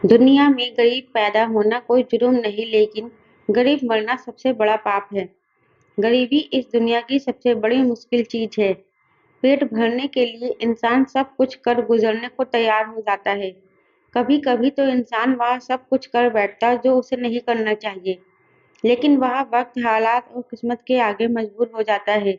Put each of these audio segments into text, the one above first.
दुनिया में गरीब पैदा होना कोई जुर्म नहीं, लेकिन गरीब मरना सबसे बड़ा पाप है। गरीबी इस दुनिया की सबसे बड़ी मुश्किल चीज है। पेट भरने के लिए इंसान सब कुछ कर गुजरने को तैयार हो जाता है। कभी-कभी तो इंसान वह सब कुछ कर बैठता है जो उसे नहीं करना चाहिए, लेकिन वह वक्त, हालात और किस्मत के आगे मजबूर हो जाता है।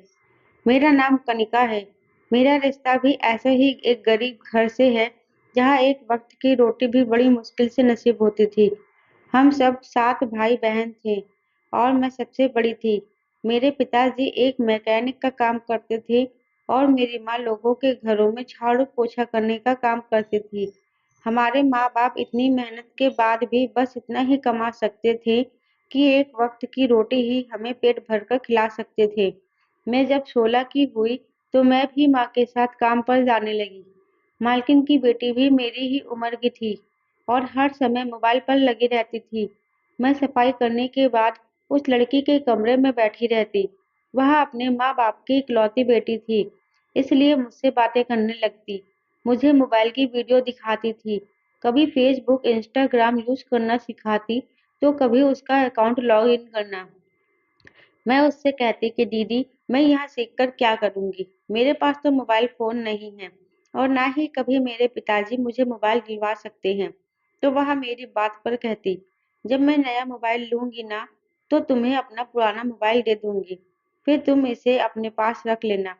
मेरा नाम कनिका है। मेरा रिश्ता भी ऐसे ही एक गरीब घर से है, जहाँ एक वक्त की रोटी भी बड़ी मुश्किल से नसीब होती थी। हम सब 7 भाई-बहन थे और मैं सबसे बड़ी थी। मेरे पिताजी एक मैकेनिक का काम करते थे और मेरी माँ लोगों के घरों में झाड़ू-पोछा करने का काम करती थी। हमारे माँ-बाप इतनी मेहनत के बाद भी बस इतना ही कमा सकते थे कि एक वक्त की रोटी ही हमें पेट भरकर खिला सकते थे। मैं जब 16 की हुई तो मैं भी माँ के साथ काम पर जाने लगी। मालकिन की बेटी भी मेरी ही उम्र की थी और हर समय मोबाइल पर लगी रहती थी। मैं सफाई करने के बाद उस लड़की के कमरे में बैठी रहती। वह अपने माँ-बाप की इकलौती बेटी थी, इसलिए मुझसे बातें करने लगती। मुझे मोबाइल की वीडियो दिखाती थी। कभी फेसबुक, इंस्टाग्राम यूज़ करना सिखाती, तो कभी उसका अकाउंट लॉग इन करना। मैं उससे कहती कि दीदी, मैं यहाँ सीखकर क्या करूँगी? मेरे पास तो मोबाइल फ़ोन नहीं है और ना ही कभी मेरे पिताजी मुझे मोबाइल दिलवा सकते हैं। तो वह मेरी बात पर कहती, जब मैं नया मोबाइल लूँगी ना, तो तुम्हें अपना पुराना मोबाइल दे दूँगी। फिर तुम इसे अपने पास रख लेना।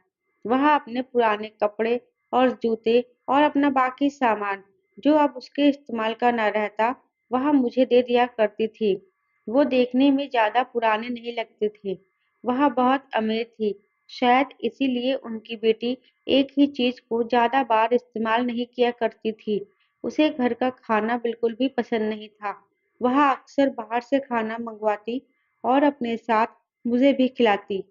वह अपने पुराने कपड़े और जूते और अपना बाकी सामान, जो अब उसके इस्तेमाल का न रहता, वह मुझे दे दिया करती थी। वो देखने में ज़्यादा पुराने नहीं लगते थे। वह बहुत अमीर थी, शायद इसीलिए उनकी बेटी एक ही चीज़ को ज़्यादा बार इस्तेमाल नहीं किया करती थी। उसे घर का खाना बिल्कुल भी पसंद नहीं था। वह अक्सर बाहर से खाना मंगवाती और अपने साथ मुझे भी खिलाती।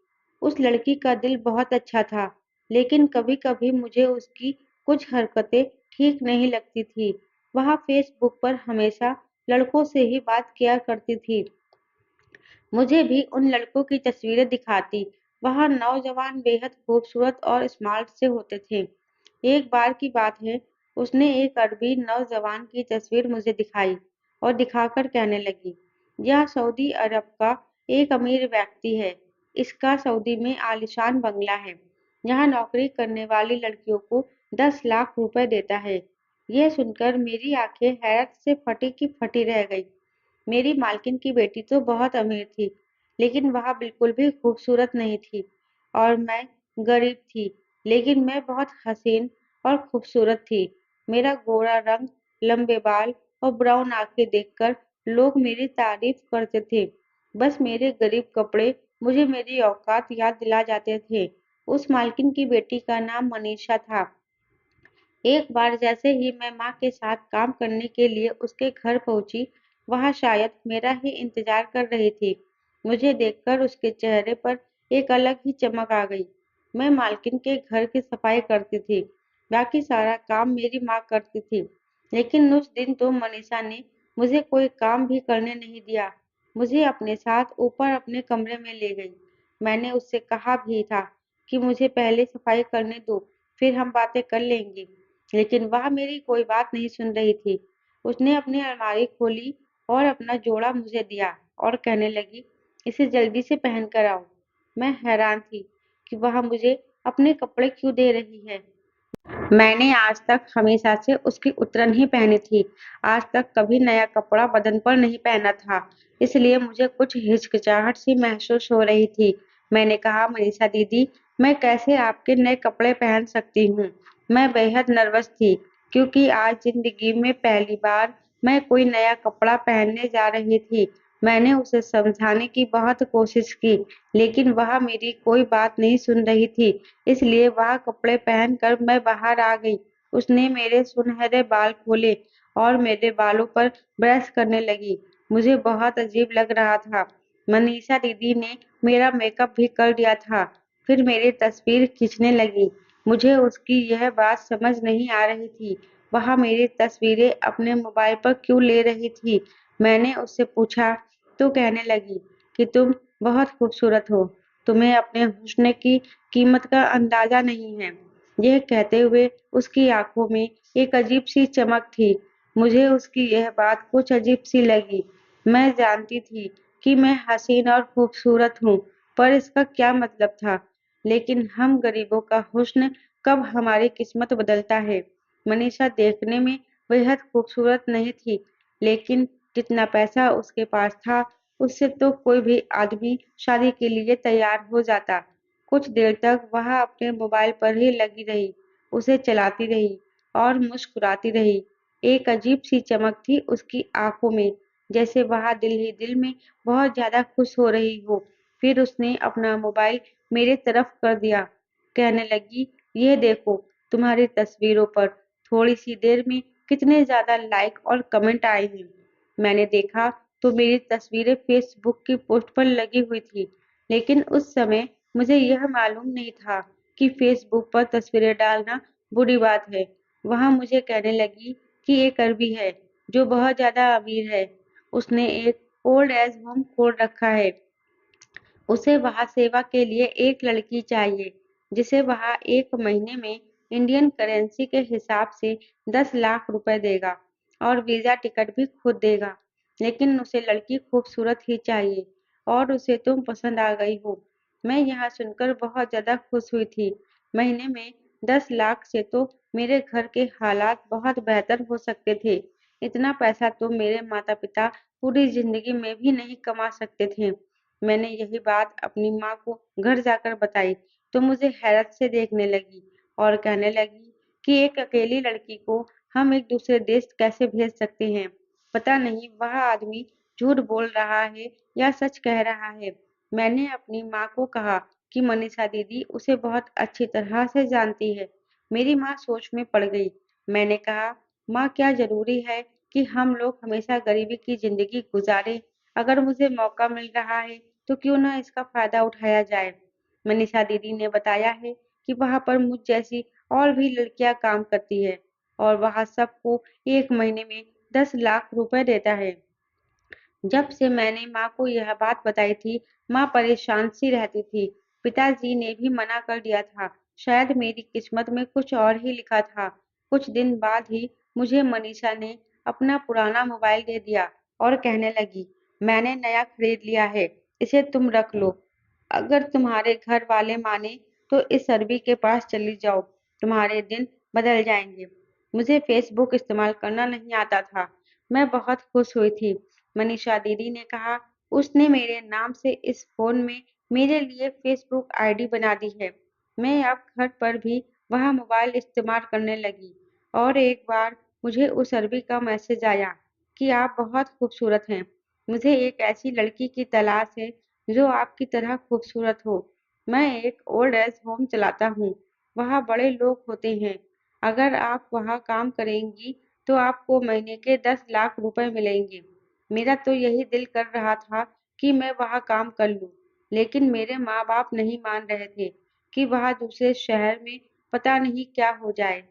उस लड़की का दिल बहुत अच्छा था, लेकिन कभी-कभी मुझे उसकी कुछ हरकतें ठीक नहीं लगती थी। वह फेसबुक पर हमेशा लड़कों से ही बात किया करती थी। मुझे भी उन लड़कों की तस्वीरें दिखाती। वह नौजवान बेहद खूबसूरत और स्मार्ट से होते थे। एक बार की बात है, उसने एक अरबी नौजवान की तस्वीर मुझे दिखाई और दिखाकर कहने लगी, यह सऊदी अरब का एक अमीर व्यक्ति है। इसका सऊदी में आलीशान बंगला है। यहाँ नौकरी करने वाली लड़कियों को 10 लाख रुपए देता है। यह सुनकर मेरी आंखें हैरत से फटी की फटी रह गई। मेरी मालकिन की बेटी तो बहुत अमीर थी, लेकिन वह बिल्कुल भी खूबसूरत नहीं थी और मैं गरीब थी, लेकिन मैं बहुत हसीन और खूबसूरत थी। मेरा गोरा रंग, लंबे बाल और ब्राउन आंखें देखकर लोग मेरी तारीफ करते थे। बस मेरे गरीब कपड़े मुझे मेरी औकात याद दिला जाते थे। उस मालकिन की बेटी का नाम मनीषा था। एक बार जैसे ही मैं माँ के साथ काम करने के लिए उसके घर पहुंची, वह शायद मेरा ही इंतजार कर रही थी। मुझे देखकर उसके चेहरे पर एक अलग ही चमक आ गई। मैं मालकिन के घर की सफाई करती थी, बाकी सारा काम मेरी माँ करती थी। लेकिन उस दिन तो मनीषा ने मुझे कोई काम भी करने नहीं दिया। मुझे अपने साथ ऊपर अपने कमरे में ले गई। मैंने उससे कहा भी था कि मुझे पहले सफाई करने दो, फिर हम बातें कर लेंगे। लेकिन वह मेरी कोई बात नहीं सुन रही थी। उसने अपनी अलमारी खोली और अपना जोड़ा मुझे दिया और कहने लगी, इसे जल्दी से पहन कर आओ। मैं हैरान थी कि वह मुझे अपने कपड़े क्यों दे रही है। मैंने आज तक हमेशा से उसकी उतरन ही पहनी थी। आज तक कभी नया कपड़ा बदन पर नहीं पहना था, इसलिए मुझे कुछ हिचकिचाहट सी महसूस हो रही थी। मैंने कहा, मनीषा दीदी, मैं कैसे आपके नए कपड़े पहन सकती हूँ? मैं बेहद नर्वस थी, क्योंकि आज जिंदगी में पहली बार मैं कोई नया कपड़ा पहनने जा रही थी। मैंने उसे समझाने की बहुत कोशिश की, लेकिन वह मेरी कोई बात नहीं सुन रही थी। इसलिए वह कपड़े पहनकर मैं बाहर आ गई। उसने मेरे सुनहरे बाल खोले और मेरे बालों पर ब्रश करने लगी। मुझे बहुत अजीब लग रहा था। मनीषा दीदी ने मेरा मेकअप भी कर दिया था, फिर मेरी तस्वीर खींचने लगी। मुझे उसकी यह बात समझ नहीं आ रही थी। वह मेरी तस्वीरें अपने मोबाइल पर क्यों ले रही थी? मैंने उससे पूछा तो कहने लगी कि तुम बहुत खूबसूरत हो। तुम्हें अपने हुस्न की कीमत का अंदाजा नहीं है। यह कहते हुए उसकी आंखों में एक अजीब सी चमक थी। मुझे उसकी यह बात कुछ अजीब-सी लगी। मैं जानती थी कि मैं हसीन और खूबसूरत हूँ, पर इसका क्या मतलब था? लेकिन हम गरीबों का हुस्न कब हमारी किस्मत बदलता है। मनीषा देखने में बेहद खूबसूरत नहीं थी, लेकिन जितना पैसा उसके पास था, उससे तो कोई भी आदमी शादी के लिए तैयार हो जाता। कुछ देर तक वह अपने मोबाइल पर ही लगी रही, उसे चलाती रही और मुस्कुराती रही। एक अजीब-सी चमक थी उसकी आँखों में, जैसे वह दिल ही दिल में बहुत ज़्यादा खुश हो रही हो। फिर उसने अपना मोबाइल मेरे तरफ कर दिया, कहने लगी, "ये देखो, तुम्हारी तस्वीरों पर थोड़ी-सी देर में कितने ज़्यादा लाइक और कमेंट आए हैं।" मैंने देखा तो मेरी तस्वीरें फ़ेसबुक की पोस्ट पर लगी हुई थी, लेकिन उस समय मुझे यह मालूम नहीं था कि फ़ेसबुक पर तस्वीरें डालना बुरी बात है। वह मुझे कहने लगी कि एक अरबी है, जो बहुत ज़्यादा अमीर है। उसने एक ओल्ड एज होम खोल रखा है। उसे वहाँ सेवा के लिए एक लड़की चाहिए, जिसे वह 1 महीने में इंडियन करेंसी के हिसाब से 10 लाख रुपए देगा और वीज़ा टिकट भी खुद देगा। लेकिन उसे लड़की खूबसूरत ही चाहिए और उसे तुम पसंद आ गई हो। मैं यह सुनकर बहुत ज़्यादा खुश हुई थी। महीने में 10 लाख से तो मेरे घर के हालात बहुत बेहतर हो सकते थे। इतना पैसा तो मेरे माता-पिता पूरी ज़िंदगी में भी नहीं कमा सकते थे। मैंने यही बात अपनी माँ को घर जाकर बताई, तो मुझे हैरत से देखने लगी और कहने लगी कि एक अकेली लड़की को हम एक दूसरे देश कैसे भेज सकते हैं? पता नहीं वह आदमी झूठ बोल रहा है या सच कह रहा है। मैंने अपनी माँ को कहा कि मनीषा दीदी उसे बहुत अच्छी तरह से जानती है। मेरी माँ सोच में पड़ गई। मैंने कहा, माँ क्या ज़रूरी है कि हम लोग हमेशा गरीबी की ज़िंदगी गुज़ारें? अगर मुझे मौका मिल रहा है तो क्यों ना इसका फायदा उठाया जाए। मनीषा दीदी ने बताया है कि वहाँ पर मुझ जैसी और भी लड़कियां काम करती है और वहाँ सबको 1 महीने में 10 लाख रुपए देता है। जब से मैंने माँ को यह बात बताई थी, माँ परेशान सी रहती थी। पिताजी ने भी मना कर दिया था। शायद मेरी किस्मत में कुछ और ही लिखा था। कुछ दिन बाद ही मुझे मनीषा ने अपना पुराना मोबाइल दे दिया और कहने लगी, मैंने नया खरीद लिया है, इसे तुम रख लो। अगर तुम्हारे घर वाले माने तो इस अरबी के पास चली जाओ, तुम्हारे दिन बदल जाएंगे। मुझे फेसबुक इस्तेमाल करना नहीं आता था। मैं बहुत खुश हुई थी। मनीषा दीदी ने कहा, उसने मेरे नाम से इस फ़ोन में मेरे लिए फ़ेसबुक आईडी बना दी है। मैं अब घर पर भी वह मोबाइल इस्तेमाल करने लगी और एक बार मुझे उस अरबी का मैसेज आया कि आप बहुत खूबसूरत हैं। मुझे एक ऐसी लड़की की तलाश है जो आपकी तरह खूबसूरत हो। मैं एक ओल्ड एज होम चलाता हूँ। वहाँ बड़े लोग होते हैं। अगर आप वहाँ काम करेंगी तो आपको महीने के 10 लाख रुपए मिलेंगे। मेरा तो यही दिल कर रहा था कि मैं वहाँ काम कर लूँ, लेकिन मेरे माँ-बाप नहीं मान रहे थे कि वहाँ दूसरे शहर में पता नहीं क्या हो जाए।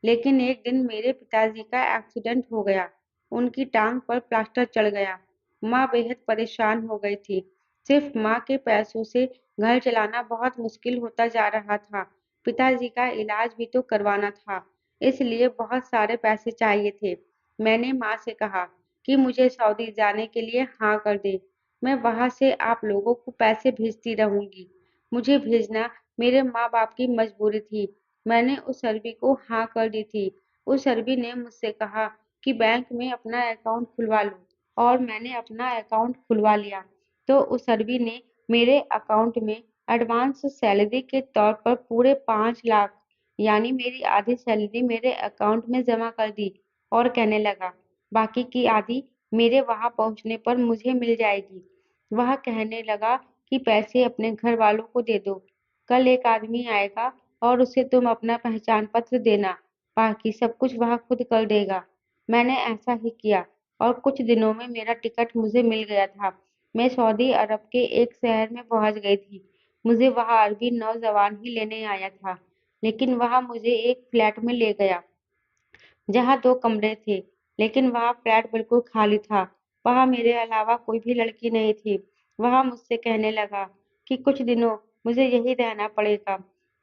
लेकिन एक दिन मेरे पिताजी का एक्सीडेंट हो गया। उनकी टाँग पर प्लास्टर चढ़ गया। माँ बेहद परेशान हो गई थी। सिर्फ माँ के पैसों से घर चलाना बहुत मुश्किल होता जा रहा था। पिताजी का इलाज भी तो करवाना था, इसलिए बहुत सारे पैसे चाहिए थे। मैंने माँ से कहा कि मुझे सऊदी जाने के लिए हाँ कर दें। मैं वहाँ से आप लोगों को पैसे भेजती रहूँगी। मुझे भेजना मेरे माँ-बाप की मजबूरी थी। मैंने उस अरबी को हाँ कर दी थी। उस अरबी ने मुझसे कहा कि बैंक में अपना अकाउंट खुलवा लो और मैंने अपना अकाउंट खुलवा लिया। तो उस अरबी ने मेरे अकाउंट में एडवांस सैलरी के तौर पर पूरे 5 लाख यानी मेरी आधी सैलरी मेरे अकाउंट में जमा कर दी और कहने लगा, बाकी की आधी मेरे वहाँ पहुँचने पर मुझे मिल जाएगी। वह कहने लगा कि पैसे अपने घर वालों को दे दो। कल एक आदमी आएगा और उसे तुम अपना पहचान पत्र देना, बाकी सब कुछ वह खुद कर देगा। मैंने ऐसा ही किया और कुछ दिनों में मेरा टिकट मुझे मिल गया था। मैं सऊदी अरब के एक शहर में पहुँच गई थी। मुझे वहाँ अरबी नौजवान ही लेने आया था, लेकिन वह मुझे एक फ्लैट में ले गया। जहाँ 2 कमरे थे, लेकिन वहाँ फ्लैट बिल्कुल खाली था। वहाँ मेरे अलावा कोई भी लड़की नहीं थी। वह मुझसे कहने लगा कि कुछ दिनों मुझे यहीं रहना पड़ेगा,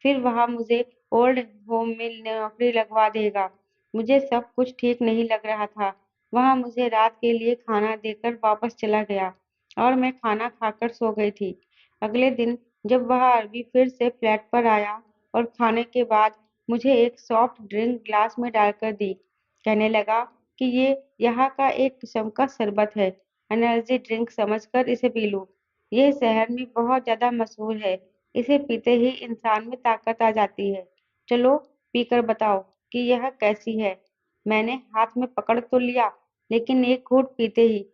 फिर वहाँ मुझे ओल्ड होम में नौकरी लगवा देगा। मुझे सब कुछ ठीक नहीं लग रहा था। वह मुझे रात के लिए खाना देकर वापस चला गया और मैं खाना खाकर सो गई थी। अगले दिन जब वह अरबी फिर से फ्लैट पर आया और खाने के बाद मुझे एक सॉफ्ट ड्रिंक ग्लास में डालकर दी, कहने लगा कि ये यहाँ का एक किस्म का शरबत है, एनर्जी ड्रिंक समझकर इसे पी लो। ये शहर में बहुत ज्यादा मशहूर है। इसे पीते ही इंसान में ताकत आ जाती है। चलो पीकर बताओ कि यह कैसी है। मैंने हाथ में पकड़ तो लिया, लेकिन एक घूंट पीते ही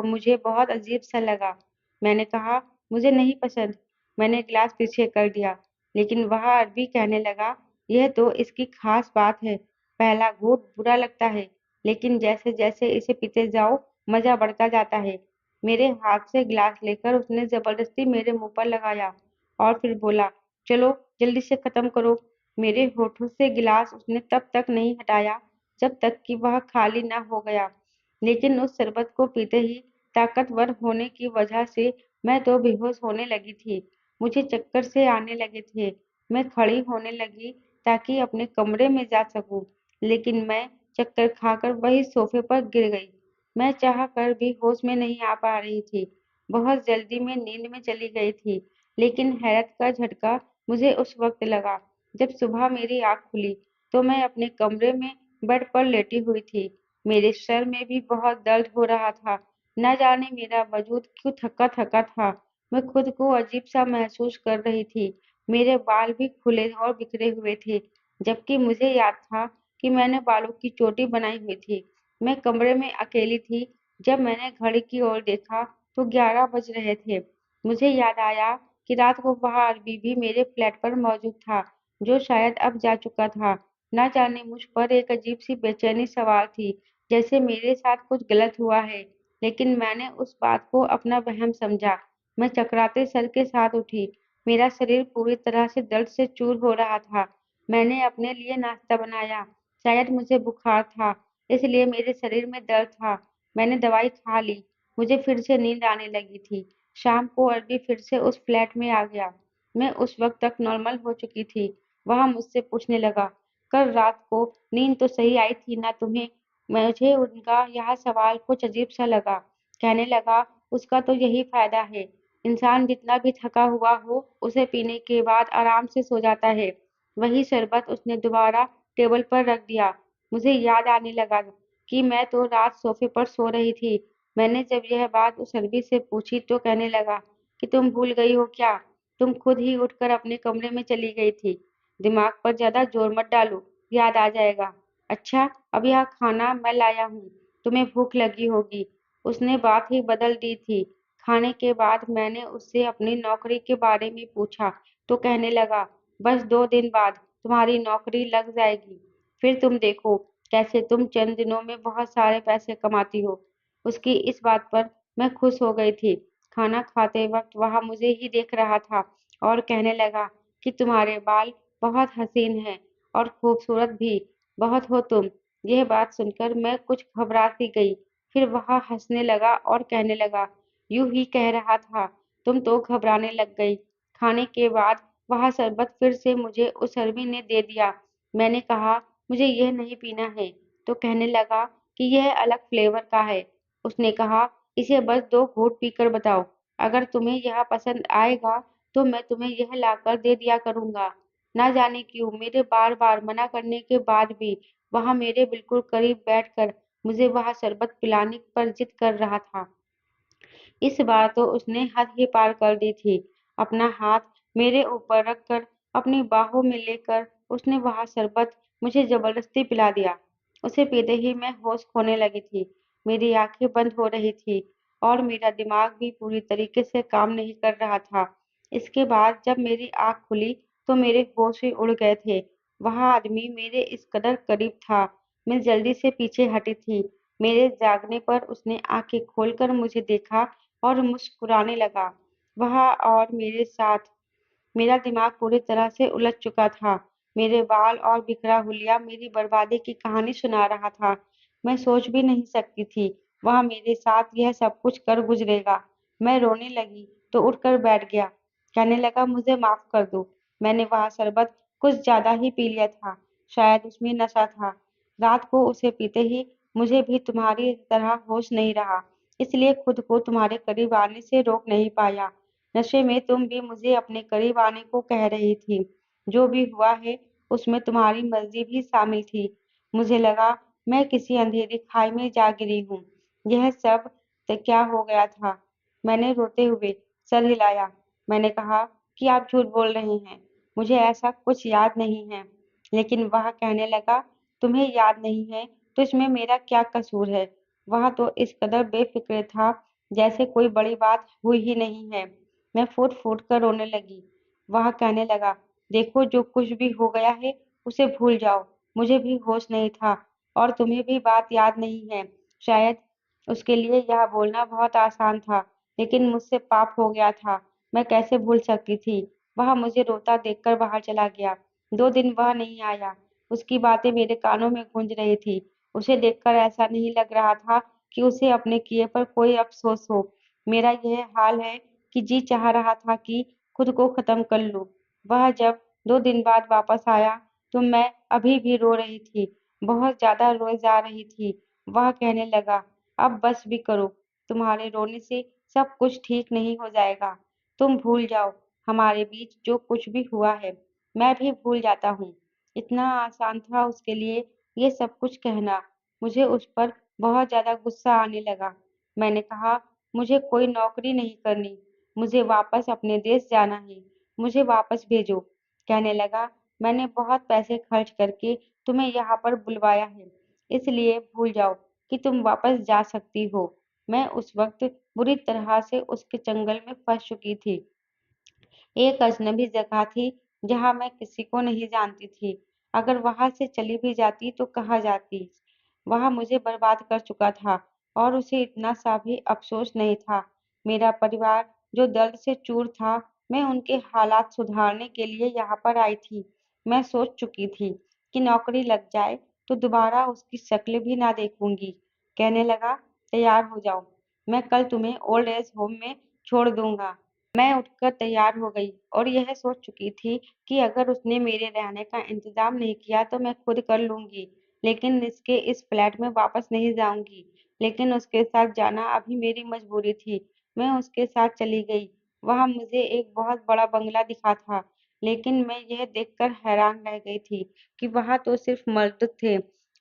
मुझे बहुत अजीब सा लगा। मैंने कहा, मुझे नहीं पसंद। मैंने गिलास पीछे कर दिया, लेकिन वह अरबी कहने लगा, यह तो इसकी खास बात है। पहला घूंट बुरा लगता है, लेकिन जैसे जैसे इसे पीते जाओ, मजा बढ़ता जाता है। मेरे हाथ से गिलास लेकर उसने जबरदस्ती मेरे मुंह पर लगाया और फिर बोला, चलो जल्दी से खत्म करो। मेरे होठों से गिलास उसने तब तक नहीं हटाया जब तक कि वह खाली न हो गया। लेकिन उस शरबत को पीते ही ताकतवर होने की वजह से मैं तो बेहोश होने लगी थी। मुझे चक्कर से आने लगे थे। मैं खड़ी होने लगी ताकि अपने कमरे में जा सकूं, लेकिन मैं चक्कर खाकर वही सोफे पर गिर गई। मैं चाह कर भी होश में नहीं आ पा रही थी। बहुत जल्दी मैं नींद में चली गई थी, लेकिन हैरत का झटका मुझे उस वक्त लगा जब सुबह मेरी आँख खुली, तो मैं अपने कमरे में बेड पर लेटी हुई थी। मेरे सर में भी बहुत दर्द हो रहा था। न जाने मेरा वजूद क्यों थका-थका था। मैं खुद को अजीब-सा महसूस कर रही थी। मेरे बाल भी खुले और बिखरे हुए थे, जबकि मुझे याद था कि मैंने बालों की चोटी बनाई हुई थी। मैं कमरे में अकेली थी। जब मैंने घड़ी की ओर देखा, तो 11 बज रहे थे। मुझे याद आया कि रात को वह अरबी भी मेरे फ्लैट पर मौजूद था, जो शायद अब जा चुका था। ना जाने मुझ पर एक अजीब-सी बेचैनी सवार थी, जैसे मेरे साथ कुछ गलत हुआ है, लेकिन मैंने उस बात को अपना वहम समझा। मैं चकराते सर के साथ उठी। मेरा शरीर पूरी तरह से दर्द से चूर हो रहा था। मैंने अपने लिए नाश्ता बनाया। शायद मुझे बुखार था, इसलिए मेरे शरीर में दर्द था। मैंने दवाई खा ली। मुझे फिर से नींद आने लगी थी। शाम को अरबी फिर से उस फ्लैट में आ गया। मैं उस वक्त तक नॉर्मल हो चुकी थी। वह मुझसे पूछने लगा, कल रात को नींद तो सही आई थी ना तुम्हें? मुझे उनका यह सवाल कुछ अजीब सा लगा। कहने लगा, उसका तो यही फायदा है। इंसान जितना भी थका हुआ हो, उसे पीने के बाद आराम से सो जाता है। वही शरबत उसने दोबारा टेबल पर रख दिया। मुझे याद आने लगा कि मैं तो रात सोफे पर सो रही थी। मैंने जब यह बात उस अरबी से पूछी तो कहने लगा कि तुम भूल गई हो क्या? तुम खुद ही उठकर अपने कमरे में चली गई थी। दिमाग पर ज्यादा जोर मत डालो, याद आ जाएगा। अच्छा, अब यह खाना मैं लाया हूँ, तुम्हें भूख लगी होगी। उसने बात ही बदल दी थी। खाने के बाद मैंने उससे अपनी नौकरी के बारे में पूछा, तो कहने लगा, बस 2 दिन बाद तुम्हारी नौकरी लग जाएगी। फिर तुम देखो कैसे तुम चंद दिनों में बहुत सारे पैसे कमाती हो। उसकी इस बात पर मैं खुश हो गई थी। खाना खाते वक्त वह मुझे ही देख रहा था और कहने लगा कि तुम्हारे बाल बहुत हसीन हैं और खूबसूरत भी बहुत हो तुम। यह बात सुनकर मैं कुछ घबरा सी गई। फिर वह हंसने लगा और कहने लगा, यूं ही कह रहा था, तुम तो घबराने लग गई। खाने के बाद वह शरबत फिर से मुझे उस अरबी ने दे दिया। मैंने कहा, मुझे यह नहीं पीना है, तो कहने लगा कि यह अलग फ्लेवर का है। उसने कहा, इसे बस 2 घूंट पीकर बताओ। अगर तुम्हें यह पसंद आएगा, तो मैं तुम्हें यह लाकर दे दिया करूँगा। ना जाने क्यों मेरे बार-बार मना करने के बाद भी वह मेरे बिल्कुल करीब बैठकर मुझे वह शरबत पिलाने पर जिद कर रहा था। इस बार तो उसने हद ही पार कर दी थी। अपना हाथ मेरे ऊपर रखकर अपनी बाहों में लेकर उसने वह शरबत मुझे जबरदस्ती पिला दिया। उसे पीते ही मैं होश खोने लगी थी। मेरी आंखें बंद हो रही थी और मेरा दिमाग भी पूरी तरीके से काम नहीं कर रहा था। इसके बाद जब मेरी आंख खुली तो मेरे होश ही उड़ गए थे। वह आदमी मेरे इस कदर करीब था। मैं जल्दी से पीछे हटी थी। मेरे जागने पर उसने आंखें खोलकर मुझे देखा और मुस्कुराने लगा। वह और मेरे साथ मेरा दिमाग पूरी तरह से उलझ चुका था। मेरे बाल और बिखरा हुलिया मेरी बर्बादी की कहानी सुना रहा था। मैं सोच भी नहीं सकती थी, वह मेरे साथ यह सब कुछ कर गुजरेगा। मैं रोने लगी तो उठकर बैठ गया। कहने लगा, मुझे माफ कर दो। मैंने वह शरबत कुछ ज्यादा ही पी लिया था। शायद उसमें नशा था। रात को उसे पीते ही मुझे भी तुम्हारी तरह होश नहीं रहा, इसलिए खुद को तुम्हारे करीब आने से रोक नहीं पाया। नशे में तुम भी मुझे अपने करीब आने को कह रही थी। जो भी हुआ है, उसमें तुम्हारी मर्ज़ी भी शामिल थी। मुझे लगा मैं किसी अंधेरी खाई में जा गिरी हूँ। यह सब क्या हो गया था? मैंने रोते हुए सर हिलाया। मैंने कहा कि आप झूठ बोल रही हैं। मुझे ऐसा कुछ याद नहीं है। लेकिन वह कहने लगा, तुम्हें याद नहीं है तो इसमें मेरा क्या कसूर है? वह तो इस कदर बेफ़िक्र था जैसे कोई बड़ी बात हुई ही नहीं है। मैं फूट-फूट कर रोने लगी। वह कहने लगा, देखो जो कुछ भी हो गया है उसे भूल जाओ। मुझे भी होश नहीं था और तुम्हें भी बात याद नहीं है। शायद उसके लिए यह बोलना बहुत आसान था, लेकिन मुझसे पाप हो गया था। मैं कैसे भूल सकती थी? वह मुझे रोता देखकर बाहर चला गया। 2 दिन वह नहीं आया। उसकी बातें मेरे कानों में गूंज रही थी। उसे देखकर ऐसा नहीं लग रहा था कि उसे अपने किए पर कोई अफ़सोस हो। मेरा यह हाल है कि जी चाह रहा था कि खुद को ख़त्म कर लूँ। वह जब 2 दिन बाद वापस आया, तो मैं अभी भी रो रही थी, बहुत ज़्यादा रोए जा रही थी। वह कहने लगा, अब बस भी करो, तुम्हारे रोने से सब कुछ ठीक नहीं हो जाएगा। तुम भूल जाओ हमारे बीच जो कुछ भी हुआ है। मैं भी भूल जाता हूँ। इतना आसान था उसके लिए ये सब कुछ कहना। मुझे उस पर बहुत ज़्यादा गुस्सा आने लगा। मैंने कहा, मुझे कोई नौकरी नहीं करनी, मुझे वापस अपने देश जाना है, मुझे वापस भेजो। कहने लगा, मैंने बहुत पैसे खर्च करके तुम्हें यहाँ पर बुलवाया है, इसलिए भूल जाओ कि तुम वापस जा सकती हो। मैं उस वक़्त बुरी तरह से उसके चंगुल में फँस चुकी थी। एक अजनबी जगह थी जहाँ मैं किसी को नहीं जानती थी। अगर वहाँ से चली भी जाती तो कहाँ जाती? वह मुझे बर्बाद कर चुका था और उसे इतना सा भी अफ़सोस नहीं था। मेरा परिवार जो दर्द से चूर था, मैं उनके हालात सुधारने के लिए यहाँ पर आई थी। मैं सोच चुकी थी कि नौकरी लग जाए तो दोबारा उसकी शक्ल भी ना देखूँगी। कहने लगा, तैयार हो जाओ, मैं कल तुम्हें ओल्ड एज होम में छोड़ दूँगा। मैं उठकर तैयार हो गई और यह सोच चुकी थी कि अगर उसने मेरे रहने का इंतज़ाम नहीं किया तो मैं खुद कर लूँगी, लेकिन इसके इस फ्लैट में वापस नहीं जाऊँगी। लेकिन उसके साथ जाना अभी मेरी मजबूरी थी। मैं उसके साथ चली गई। वह मुझे एक बहुत बड़ा बंगला दिखा था, लेकिन मैं यह देखकर हैरान रह गई थी कि वहाँ तो सिर्फ मर्द थे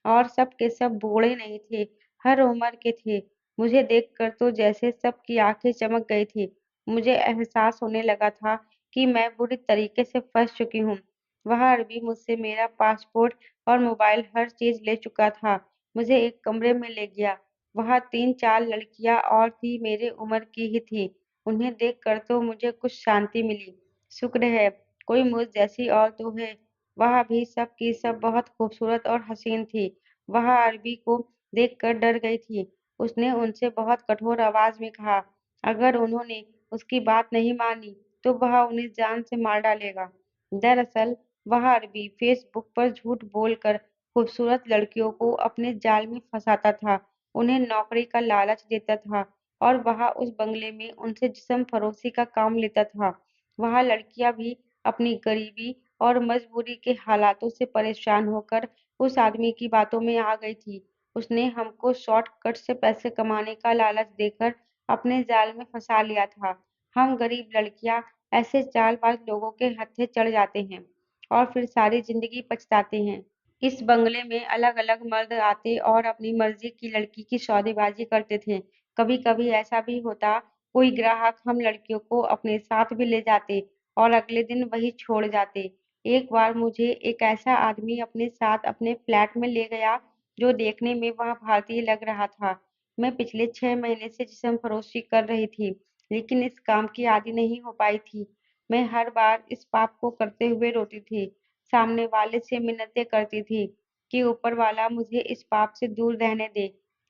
और सब के सब बूढ़े नहीं थे, हर उम्र के थे। मुझे देखकर तो जैसे सबकी आँखें चमक गई थी। मुझे एहसास होने लगा था कि मैं बुरी तरीके से फँस चुकी हूँ। वह अरबी मुझसे मेरा पासपोर्ट और मोबाइल हर चीज़ ले चुका था। मुझे एक कमरे में ले गया। वहाँ 3-4 लड़कियाँ और थी मेरे उम्र की ही थी। उन्हें देखकर तो मुझे कुछ शांति मिली। शुक्र है कोई मुझ जैसी और तो है। वह भी सब की सब बहुत खूबसूरत और हसीन थी। वह अरबी को देखकर डर गई थी। उसने उनसे बहुत कठोर आवाज़ में कहा, अगर उन्होंने उसकी बात नहीं मानी तो वह उन्हें जान से मार डालेगा। दरअसल वह अरबी फेसबुक पर झूठ बोलकर खूबसूरत लड़कियों को अपने जाल में फंसाता था, उन्हें नौकरी का लालच देता था और वह उस बंगले में उनसे जिस्म फरोशी का काम लेता था। वहाँ लड़कियां भी अपनी गरीबी और मजबूरी के हालातों से परेशान होकर उस आदमी की बातों में आ गई थी। उसने हमको शॉर्टकट से पैसे कमाने का लालच देकर अपने जाल में फंसा लिया था। हम गरीब लड़कियां ऐसे चालबाज लोगों के हत्थे चढ़ जाते हैं और फिर सारी जिंदगी पछताते हैं। इस बंगले में अलग-अलग मर्द आते और अपनी मर्जी की लड़की की सौदेबाजी करते थे। कभी-कभी ऐसा भी होता, कोई ग्राहक हम लड़कियों को अपने साथ भी ले जाते और अगले दिन वही छोड़ जाते। एक बार मुझे एक ऐसा आदमी अपने साथ अपने फ्लैट में ले गया, जो देखने में वह भारतीय लग रहा था। मैं पिछले 6 महीने से जिस्म फरोशी कर रही थी, लेकिन इस काम की आदी नहीं हो पाई थी। मैं हर बार इस पाप को करते हुए रोती थी। सामने वाले से मिन्नतें करती थी कि ऊपर वाला मुझे इस पाप से दूर रहने दे,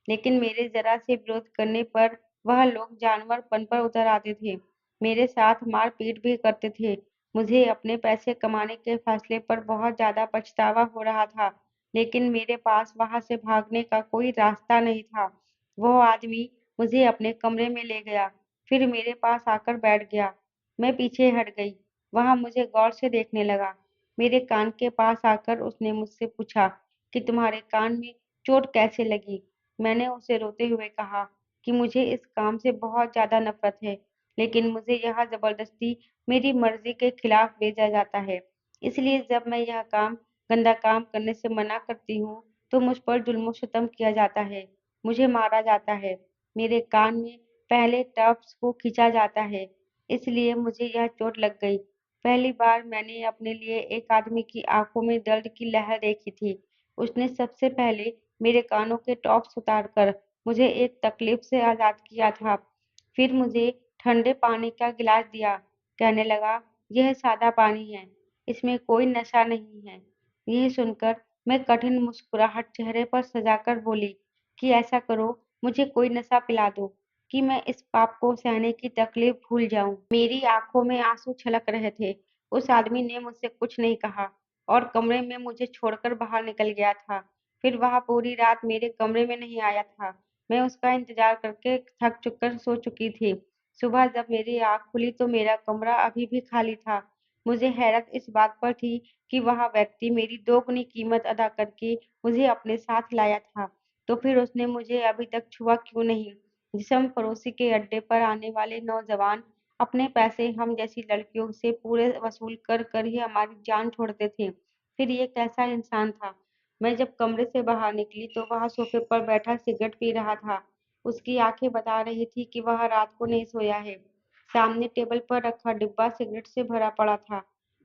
लेकिन मेरे ज़रा से विरोध करने पर वह लोग जानवरपन पर उतर आते थे। मेरे साथ मार-पीट भी करते थे। मुझे अपने पैसे कमाने के फैसले पर बहुत ज़्यादा पछतावा हो रहा था, लेकिन मेरे पास वहाँ से भागने का कोई रास्ता नहीं था। वो आदमी मुझे अपने कमरे में ले गया, फिर मेरे पास आकर बैठ गया। मैं पीछे हट गई। वह मुझे गौर से देखने लगा। मेरे कान के पास आकर उसने मुझसे पूछा, कि तुम्हारे कान में चोट कैसे लगी। मैंने उसे रोते हुए कहा कि मुझे इस काम से बहुत ज़्यादा नफ़रत है, लेकिन मुझे यहाँ ज़बरदस्ती मेरी मर्ज़ी के खिलाफ भेजा जाता है। इसलिए जब मैं यह गंदा काम करने से मना करती हूँ, तो मुझ पर जुल्म-सितम किया जाता है, मुझे मारा जाता है, मेरे कान में पहले टफ्स को खींचा जाता है, इसलिए मुझे यह चोट लग गई। पहली बार मैंने अपने लिए एक आदमी की आँखों में दर्द की लहर देखी थी। उसने सबसे पहले मेरे कानों के टॉप्स उतारकर मुझे एक तकलीफ से आज़ाद किया था। फिर मुझे ठंडे पानी का गिलास दिया, कहने लगा, "यह सादा पानी है, इसमें कोई नशा नहीं है।" यह सुनकर मैं कठिन मुस्कुराहट चेहरे पर सजाकर बोली कि ऐसा करो, मुझे कोई नशा पिला दो कि मैं इस पाप को सहने की तकलीफ भूल जाऊं। मेरी आंखों में आंसू छलक रहे थे। उस आदमी ने मुझसे कुछ नहीं कहा और कमरे में मुझे छोड़कर बाहर निकल गया था। फिर वह पूरी रात मेरे कमरे में नहीं आया था। मैं उसका इंतजार करके थक कर सो चुकी थी। सुबह जब मेरी आँख खुली तो मेरा कमरा अभी भी खाली था। मुझे हैरत इस बात पर थी कि वह व्यक्ति मेरी दोगुनी कीमत अदा करके मुझे अपने साथ लाया था। तो फिर उसने मुझे अभी तक छुआ क्यों नहीं? जिस्म फरोशी के अड्डे पर आने वाले नौजवान अपने पैसे हम जैसी लड़कियों से पूरे वसूल कर ही हमारी जान छोड़ते थे। फिर ये कैसा इंसान था? मैं जब कमरे से बाहर निकली तो वह सोफे पर बैठा सिगरेट पी रहा था। उसकी आंखें बता रही थी कि वह रात को नहीं सोया है। सामने टेबल पर रखा डिब्बा सिगरेट से भरा पड़ा था।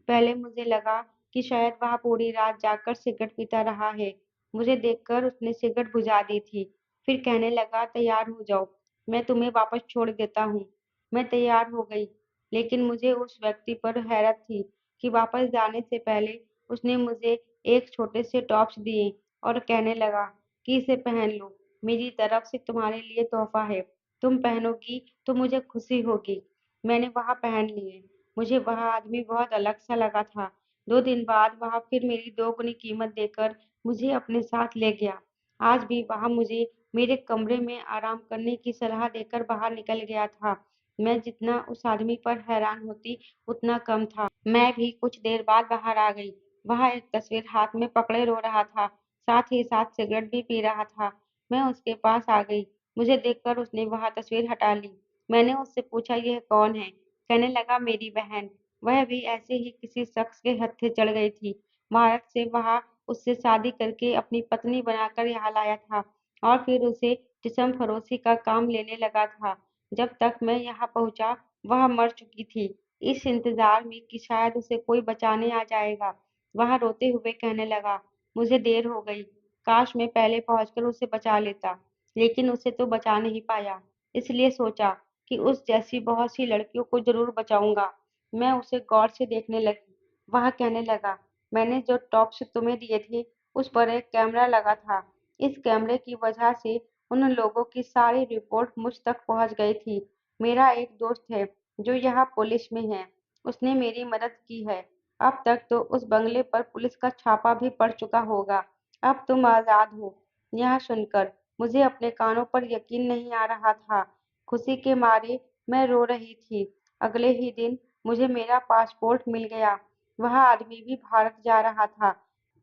पहले मुझे लगा कि शायद वह पूरी रात जागकर सिगरेट पीता रहा है। मुझे देखकर उसने सिगरेट बुझा दी थी। फिर कहने लगा, तैयार हो जाओ, मैं तुम्हें वापस छोड़ देता हूँ। मैं तैयार हो गई, लेकिन मुझे उस व्यक्ति पर हैरत थी कि वापस जाने से पहले उसने मुझे एक छोटे से टॉप्स दिए और कहने लगा कि इसे पहन लो, मेरी तरफ से तुम्हारे लिए तोहफा है। तुम पहनोगी तो मुझे खुशी होगी। मैंने वह पहन लिए। मुझे वह आदमी बहुत अलग सा लगा था। 2 दिन बाद वह फिर मेरी दोगुनी कीमत देकर मुझे अपने साथ ले गया। आज भी वह मुझे मेरे कमरे में आराम करने की सलाह देकर बाहर निकल गया था। मैं जितना उस आदमी पर हैरान होती, उतना कम था। मैं भी कुछ देर बाद बाहर आ गई। वह एक तस्वीर हाथ में पकड़े रो रहा था, साथ ही साथ सिगरेट भी पी रहा था। मैं उसके पास आ गई। मुझे देखकर उसने वह तस्वीर हटा ली। मैंने उससे पूछा, यह कौन है? कहने लगा, मेरी बहन। वह भी ऐसे ही किसी शख्स के हत्थे चढ़ गई थी। भारत से वह उससे शादी करके अपनी पत्नी बनाकर यहाँ लाया था और फिर उसे जिस्म फरोशी का काम लेने लगा था। जब तक मैं यहाँ पहुँचा, वह मर चुकी थी। इस इंतजार में कि शायद उसे कोई बचाने आ जाएगा। वह रोते हुए कहने लगा, मुझे देर हो गई। काश मैं पहले पहुँचकर उसे बचा लेता, लेकिन उसे तो बचा नहीं पाया। इसलिए सोचा कि उस जैसी बहुत सी लड़कियों को ज़रूर बचाऊँगा। मैं उसे गौर से देखने लगी। वह कहने लगा, मैंने जो टॉप्स तुम्हें दिए थे, उस पर एक कैमरा लगा था। इस कैमरे की वजह से उन लोगों की सारी रिपोर्ट मुझ तक पहुँच गई थी। मेरा एक दोस्त है, जो यहाँ पुलिस में है। उसने मेरी मदद की है। अब तक तो उस बंगले पर पुलिस का छापा भी पड़ चुका होगा। अब तुम आज़ाद हो। यह सुनकर मुझे अपने कानों पर यकीन नहीं आ रहा था। खुशी के मारे मैं रो रही थी। अगले ही दिन मुझे मेरा पासपोर्ट मिल गया। वह आदमी भी भारत जा रहा था।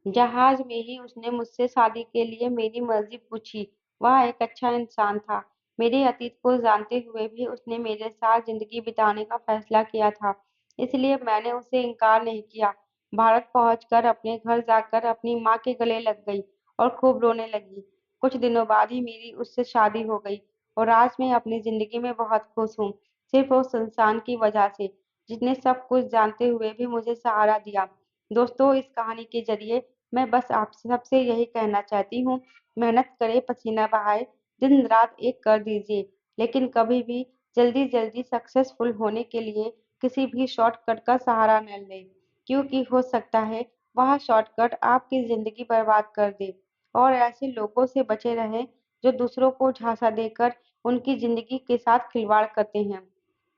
जहाज में ही उसने मुझसे शादी के लिए मेरी मर्जी पूछी। वह एक अच्छा इंसान था। मेरे अतीत को जानते हुए भी उसने मेरे साथ जिंदगी बिताने का फैसला किया था। इसलिए मैंने उसे इनकार नहीं किया। भारत पहुंचकर अपने घर जाकर अपनी माँ के गले लग गई और खूब रोने लगी। कुछ दिनों बाद ही मेरी उससे शादी हो गई और आज मैं अपनी जिंदगी में बहुत खुश हूँ, सिर्फ उस इंसान की वजह से, जिसने सब कुछ जानते हुए भी मुझे सहारा दिया। दोस्तों, इस कहानी के जरिए मैं बस आप सबसे यही कहना चाहती हूँ, मेहनत करें, पसीना बहाएं, दिन रात एक कर दीजिए, लेकिन कभी भी जल्दी-जल्दी सक्सेसफुल होने के लिए किसी भी शॉर्टकट का सहारा न लें, क्योंकि हो सकता है वह शॉर्टकट आपकी ज़िंदगी बर्बाद कर दे। और ऐसे लोगों से बचे रहें जो दूसरों को झांसा देकर उनकी ज़िंदगी के साथ खिलवाड़ करते हैं।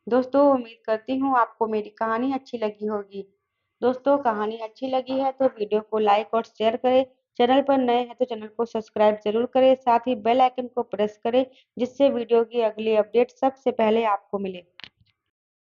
दोस्तों, उम्मीद करती हूँ आपको मेरी कहानी अच्छी लगी होगी। दोस्तों, कहानी अच्छी लगी है तो वीडियो को लाइक और शेयर करें। चैनल पर नए हैं तो चैनल को सब्सक्राइब ज़रूर करें। साथ ही बेल आइकन को प्रेस करें, जिससे वीडियो की अगली अपडेट सबसे पहले आपको मिले।